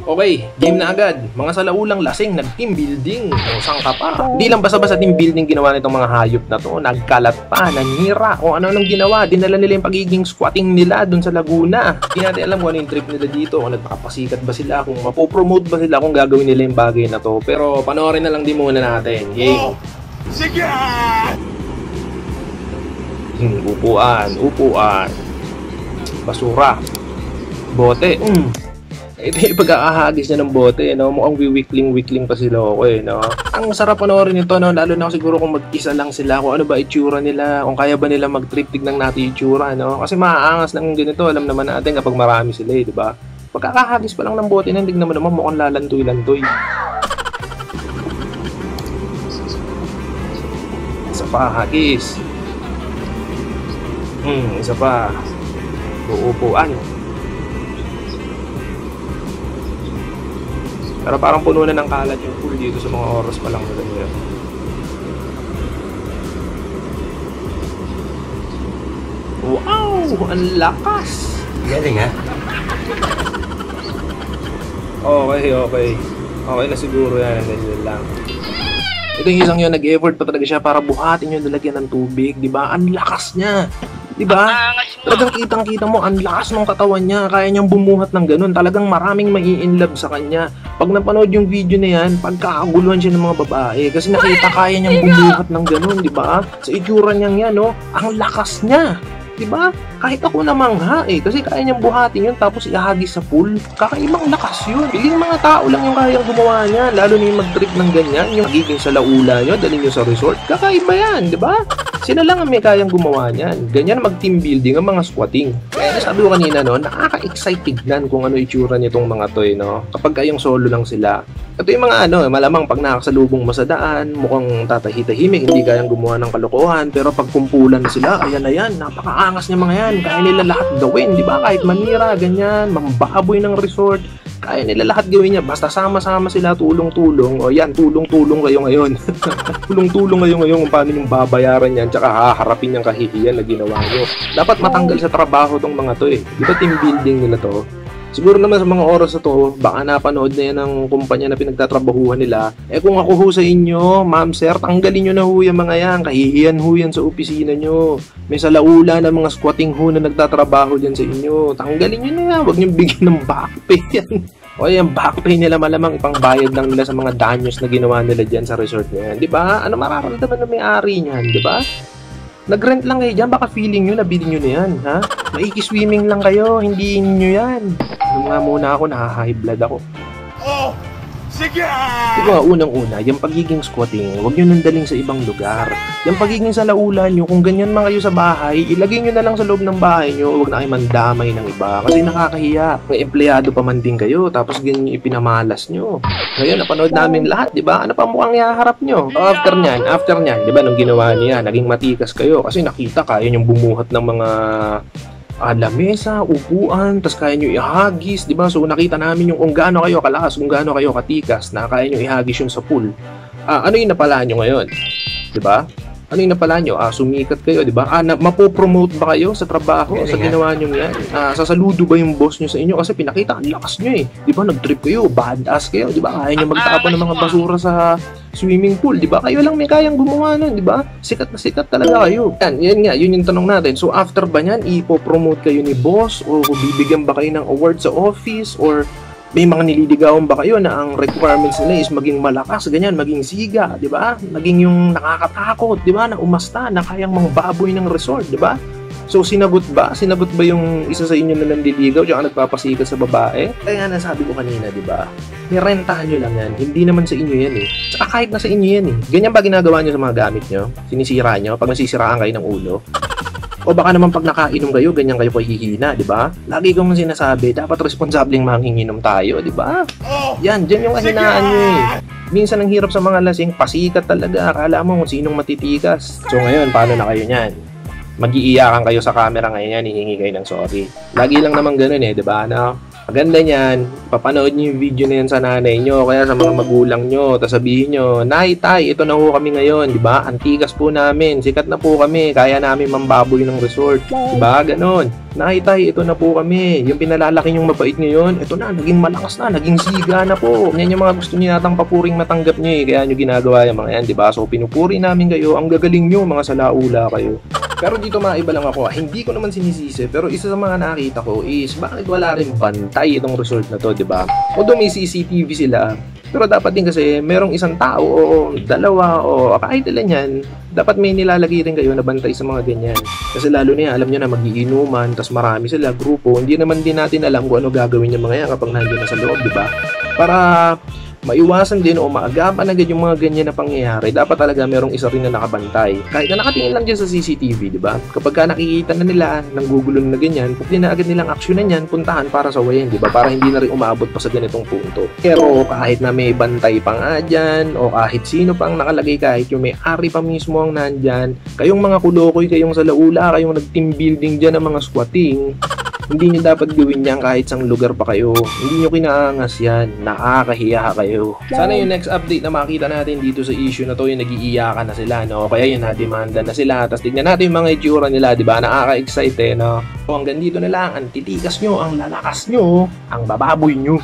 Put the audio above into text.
Okay, game na agad. Mga salaulang lasing, nag-team building. Saan ka pa? Hindi lang basta-basta team building ginawa nitong mga hayop na to. Nagkalat pa, nanira, kung ano-anong ginawa. Dinala nila yung pagiging squatting nila dun sa Laguna. Hindi natin alam kung ano yung trip nila dito, kung nagpapasikat ba sila, kung mapopromote ba sila, kung gagawin nila yung bagay na to. Pero panoorin na lang din muna natin. Game. Sige! Upuan. Basura. Bote. Ito yung pagkakahagis niya ng bote, no? Mukhang wiwikling pa sila ako, no? Ang sarap panoorin nito, no? Lalo na siguro kung mag-isa lang sila, kung ano ba itsura nila, kung kaya ba nila mag-trip, tignan natin itsura, no? Kasi maaangas ng ganito, alam naman natin kapag marami sila, di ba? Pagkakahagis pa lang ng bote, tignan mo naman mukhang lalantoy-lantoy. Isa pa, hagis. Isa pa. Uupuan. Pero parang puno na ng kalat yung pool dito sa mga oras pa lang na ganyan. Wow! Ang lakas! Galing ha? Okay. Okay na siguro yan. Ganyan lang. Ito yung isang yun, nag-effort pa talaga siya para buhatin yung lalagyan ng tubig. Diba? Ang lakas niya! Diba? Talagang kitang-kita mo, ang lakas ng katawan niya. Kaya niyang bumuhat ng ganun. Talagang maraming mai-inlove sa kanya. Pag napanood yung video na yan, pagkakaguluhan siya ng mga babae. Kasi nakita kaya niyang bumuhat ng ganun, diba? Sa itsura niyang yan, no? Ang lakas niya. Diba? Kahit ako namangha kasi kaya niyang buhatin yun tapos ihagis sa pool. Kakaibang lakas yun. Piling mga tao lang yung kayang gumawa niya. Lalo na yung mag-trip ng ganyan, yung magiging sa laula nyo, dalhin nyo sa resort. Kakaiba yan, diba? Sila lang ang may kayang gumawa niyan. Ganyan mag-team building ang mga squatting. Kaya sabi ko kanina, no, nakaka-excite tignan kung ano itsura nitong mga to, no? Kapag kayong solo lang sila. Ito yung mga malamang pag nakakasalubong mo sa daan, mukhang tatahitahimik, hindi kayang gumawa ng kalokohan, pero pag kumpulan na sila, ayan na yan, napakaangas niya mga yan, kaya nila lahat gawin, di ba? Kahit manira, ganyan, mambaboy ng resort, kaya nila lahat gawin niya, basta sama-sama sila, tulong-tulong, o yan, tulong-tulong kayo ngayon. Tulong-tulong kayo ngayon kung paano yung babayaran yan, tsaka haharapin yung kahihiyan na ginawa nyo. Dapat matanggal sa trabaho tong mga to Di ba team building nila to? Siguro naman sa mga oras na to, baka napanood na yan ng kumpanya na pinagtatrabahuhan nila. Kung ako ho sa inyo, ma'am sir, tanggalin nyo na ho yung mga yan. Kahihiyan ho yan sa opisina nyo. May salaula na mga squatting ho na nagtatrabaho dyan sa inyo. Tanggalin nyo na yan. Huwag nyo bigyan ng back pay yan. O yung back pay nila malamang ipang bayad lang nila sa mga danyos na ginawa nila dyan sa resort na yan. Diba? Ano mararamdaman ng may-ari niyan? Diba? Nag-rent lang kayo dyan, baka feeling nyo, nabili nyo na yan, ha? Maiki-swimming lang kayo, hindi nyo yan. Nung nga muna ako, nakaka-high blood ako. Oh! Sige! Diba, unang-una, yung pagiging squatting, huwag nyo nandaling sa ibang lugar. Yung pagiging sa laula nyo, kung ganyan man kayo sa bahay, ilagay nyo na lang sa loob ng bahay nyo, huwag na kayo mandamay ng iba. Kasi nakakahiya. May empleyado pa man din kayo, tapos ganyan yung ipinamalas nyo. Ngayon, napanood namin lahat, diba? Ano pa mukhang ihaharap nyo? After nyan, diba, nung ginawa niya, naging matikas kayo. Kasi nakita kaya nyong bumuhat ng mga lamesa, upuan, tas kaya nyo ihagis, di ba? So nakita namin yung kung gaano kayo kalakas, kung gaano kayo katikas, na kaya nyo ihagis yung sa pool. Ano yung napala nyo ngayon? Di ba? Ano yung napala nyo? Sumikat kayo, di ba? Mapopromote ba kayo sa trabaho, sa ginawa nyo yan? Sasaludo ba yung boss nyo sa inyo? Kasi pinakita, ang lakas nyo Di ba? Nag-trip kayo, badass kayo, di ba? Kaya nyo magtapon ng mga basura sa swimming pool, di ba? Kayo lang may kayang gumawa nun, di ba? Sikat na sikat talaga kayo. Yan nga, yun yung tanong natin. So after ba nyan, ipopromote kayo ni boss? O bibigyan ba kayo ng award sa office? Or may mga nililigawan ba kayo na ang requirements nila is maging malakas, ganyan, maging siga, di ba? Maging yung nakakatakot, di ba? Na umasta, na kayang mangbaboy ng resort, di ba? So, sinagot ba? Sinagot ba yung isa sa inyo na nandiligaw tsaka nagpapasikat sa babae? Kaya nasabi ko kanina, di ba? Nirentahan nyo lang yan. Hindi naman sa inyo yan Tsaka kahit na sa inyo yan Ganyan ba ginagawa nyo sa mga gamit nyo? Sinisira nyo pag nasisiraan kayo ng ulo? O baka naman pag nakainom kayo, ganyan kayo hihina, di ba? Lagi kong sinasabi, dapat responsableng manginginom tayo, di ba? Yan, dyan yung kahinaan nyo Minsan ang hirap sa mga lasing, pasikat talaga. Akala mo kung sinong matitikas. So ngayon, paano na kayo niyan? Mag-iiyakan kayo sa camera ngayon yan, hihingi kayo ng sorry. Lagi lang naman ganun di ba? Maganda niyan, papanood niyo yung video na yan sa nanay nyo, kaya sa mga magulang nyo, tapos sabihin nyo, Nay, Tay, ito na ho kami ngayon, di ba? Antikas po namin, sikat na po kami, kaya namin mambaboy ng resort, di ba? Ganon. Nay, Tay, ito na po kami, yung pinalalaki nyong mabait ngayon, ito na, naging malakas na, naging siga na po. Yan yung mga gusto niyo natang papuring matanggap nyo kaya nyo ginagawa yung mga yan, di ba? So, pinupuri namin kayo, ang gagaling nyo, mga salaula kayo. Pero dito maiba lang ako, hindi ko naman sinisisi, pero isa sa mga nakita ko is bakit wala rin bantay itong resort na to, di ba? Although may CCTV sila, pero dapat din kasi merong isang tao o dalawa o kahit ilan yan, dapat may nilalagay rin kayo na bantay sa mga ganyan. Kasi lalo na yan, alam nyo na magiinuman, tas marami sila, grupo, hindi naman din natin alam kung ano gagawin yung mga yan kapag nandiyan na sa loob, di ba? Para maiwasan din o maagapan agad yung mga ganyan na pangyayari, dapat talaga merong isa rin na nakabantay. Kahit na nakatingin lang dyan sa CCTV, di ba? Kapag ka nakikita na nila ng gugulong na ganyan, pwede na agad nilang aksyonan yan, puntahan para sa wayan, di ba? Para hindi na rin umaabot pa sa ganitong punto. Pero kahit na may bantay pa nga dyan, o kahit sino pang nakalagay, kahit yung may-ari pa mismo ang nandyan, kayong mga kulokoy, kayong sa laula, kayong nag-team building dyan ng mga squatting, hindi nyo dapat gawin yan kahit sang lugar pa kayo. Hindi nyo kinaangas yan. Nakakahiya kayo. Sana yung next update na makita natin dito sa issue na to, yung nag-iiyakan na sila, no? Kaya yun, na-demanda na sila. Tapos tignan natin yung mga itsura nila, di ba? Nakaka-excite, no? So hanggang dito na lang, ang titikas nyo, ang lalakas nyo, ang bababoy nyo.